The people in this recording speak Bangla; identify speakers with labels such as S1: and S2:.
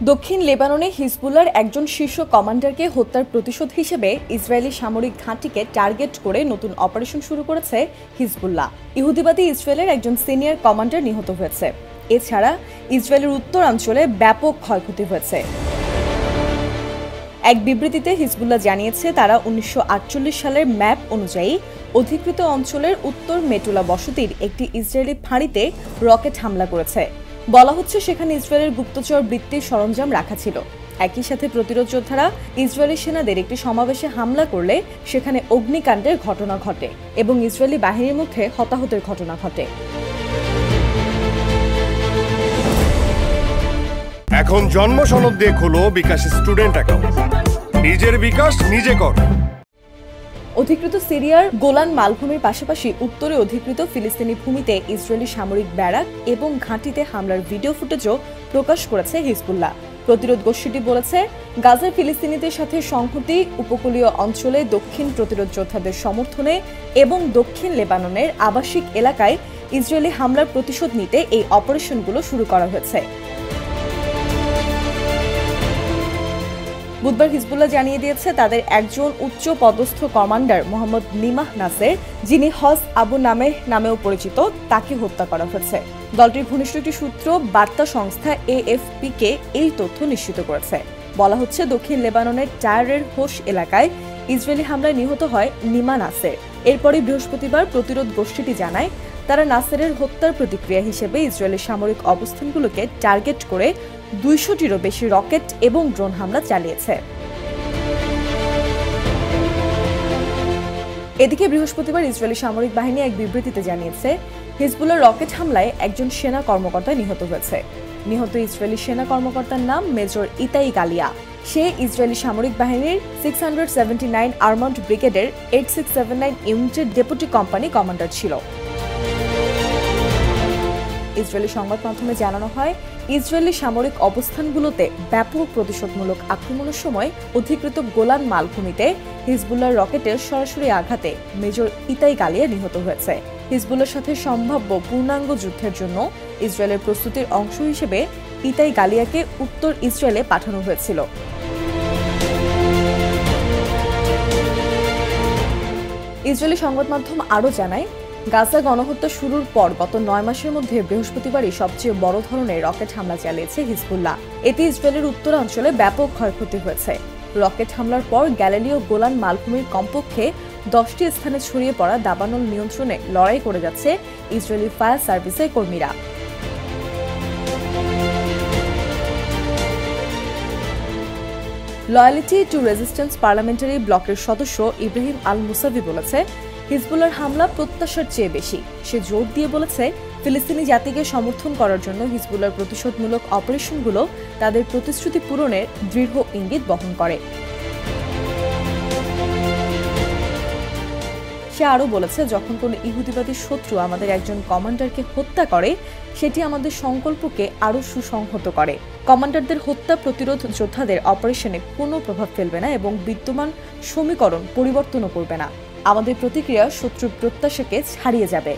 S1: দক্ষিণ লেবাননে হিজবুল্লাহর একজন শীর্ষ কমান্ডারকে হত্যার প্রতিশোধ হিসেবে ইসরায়েলি সামরিক ঘাঁটিকে টার্গেট করে নতুন অপারেশন শুরু করেছে হিজবুল্লাহ। ইহুদিবাদী ইসরায়েলের একজন সিনিয়র কমান্ডার নিহত হয়েছে। এছাড়া ইসরায়েলের উত্তরাঞ্চলে ব্যাপক ক্ষয়ক্ষতি হয়েছে। এক বিবৃতিতে হিজবুল্লাহ জানিয়েছে তারা 1948 সালের ম্যাপ অনুযায়ী অধিকৃত অঞ্চলের উত্তর মেটুলা বসতির একটি ইসরায়েলি ফাঁড়িতে রকেট হামলা করেছে। বলা হচ্ছে সেখানে ইসরায়েলের গুপ্তচর বৃত্তির সরঞ্জাম রাখা ছিল। একই সাথে প্রতিরোধ যোদ্ধারা ইসরায়েলি সেনাদের একটি সমাবেশে হামলা করলে সেখানে অগ্নিকাণ্ডের ঘটনা ঘটে এবং ইসরায়েলি বাহিনীর মধ্যে হতাহতের ঘটনা ঘটে।
S2: এখন জন্ম সনদ দিয়ে খোলো বিকাশ স্টুডেন্ট অ্যাকাউন্ট। নিজের বিকাশ নিজে কর।
S1: অধিকৃত সিরিয়ার গোলান মালভূমির পাশাপাশি উত্তরে অধিকৃত ফিলিস্তিনি ভূমিতে ইসরায়েলি সামরিক ব্যারাক এবং ঘাঁটিতে হামলার ভিডিও ফুটেজও প্রকাশ করেছে হিজবুল্লাহ। প্রতিরোধ গোষ্ঠীটি বলেছে, গাজার ফিলিস্তিনিদের সাথে সংহতি, উপকূলীয় অঞ্চলে দক্ষিণ প্রতিরোধ যোদ্ধাদের সমর্থনে এবং দক্ষিণ লেবাননের আবাসিক এলাকায় ইসরায়েলি হামলার প্রতিশোধ নিতে এই অপারেশনগুলো শুরু করা হয়েছে। বুধবার হিজবুল্লাহ জানিয়ে দিয়েছে তাদের একজন উচ্চ পদস্থ কমান্ডার মোহাম্মদ নিমাহ নাসের, যিনি হজ আবু নামেহ নামেও পরিচিত, তাকে হত্যা করা হয়েছে। দলটির ঘনিষ্ঠ একটি সূত্র বার্তা সংস্থা এএফপি-কে এই তথ্য নিশ্চিত করেছে। বলা হচ্ছে দক্ষিণ লেবাননের টায়ারের হোশ এলাকায় ইসরায়েলি হামলায় নিহত হয় নিমা নাসের। এরপরই বৃহস্পতিবার প্রতিরোধ গোষ্ঠীটি জানায় তারা নাসেরের হত্যার প্রতিক্রিয়া হিসেবে ইসরায়েলের সামরিক অবস্থানগুলোকে টার্গেট করে 200টিরও বেশি রকেট এবং ড্রোন হামলা চালিয়েছে। এদিকে বৃহস্পতিবার ইসরায়েলি সামরিক বাহিনী এক বিবৃতিতে জানিয়েছে হিজবুল্লাহর রকেট হামলায় একজন সেনা কর্মকর্তা নিহত হয়েছে। নিহত ইসরায়েলি সেনা কর্মকর্তার নাম মেজর ইতাই গালিয়া। সে ইসরায়েলি সামরিক বাহিনীর 679 আর্মার্ড ব্রিগেডের 8679 ইউনিটের ডেপুটি কোম্পানি কমান্ডার ছিল। ইসরায়েলি সংবাদ মাধ্যমে জানানো হয়, ইসরায়েলি সামরিক অবস্থানগুলোতে ব্যাপক প্রতিশোধমূলক আক্রমণের সময় অধিকৃত গোলান মালভূমিতে হিজবুল্লাহর রকেটের সরাসরি আঘাতে মেজর ইতাই গালিয়া নিহত হয়েছে। হিজবুল্লাহর সাথে সম্ভাব্য পূর্ণাঙ্গ যুদ্ধের জন্য ইসরায়েলের প্রস্তুতির অংশ হিসেবে ইতাই গালিয়াকে উত্তর ইসরায়েলে পাঠানো হয়েছিল। ইসরায়েলি সংবাদ মাধ্যম আরও জানায়, গাজা গণহত্যা শুরুর পর গত 9 মাসের মধ্যে বৃহস্পতিবারই সবচেয়ে বড় ধরনের রকেট হামলা চালিয়েছে হিজবুল্লাহ। এতে ইসরায়েলের উত্তরাঞ্চলে ব্যাপক ক্ষয়ক্ষতি হয়েছে। রকেট হামলার পর গ্যালিলীয় গোলান মালভূমির কমপক্ষে 10টি স্থানে ছড়িয়ে পড়া দাবানল নিয়ন্ত্রণে লড়াই করে যাচ্ছে ইসরায়েলি ফায়ার সার্ভিসের কর্মীরা। লয়ালিটি টু রেজিস্ট্যান্স পার্লামেন্টারি ব্লকের সদস্য ইব্রাহিম আল মুসাভি বলেছে, হিজবুল্লাহর হামলা প্রত্যাশার চেয়ে বেশি। সে জোর দিয়ে বলেছে, ফিলিস্তিনি জাতিকে সমর্থন করার জন্য হিজবুল্লাহর প্রতিশোধমূলক অপারেশনগুলো তাদের প্রতিশ্রুতি পূরণের দৃঢ় ইঙ্গিত বহন করে। সে আরও বলেছে, যখন কোনো ইহুদিবাদী শত্রু আমাদের একজন কমান্ডারকে হত্যা করে, সেটি আমাদের সংকল্পকে আরও সুসংহত করে। কমান্ডারদের হত্যা প্রতিরোধ যোদ্ধাদের অপারেশনে কোনো প্রভাব ফেলবে না এবং বিদ্যমান সমীকরণ পরিবর্তনও করবে না। আমাদের প্রতিক্রিয়া শত্রুর প্রত্যাশাকে ছাড়িয়ে যাবে।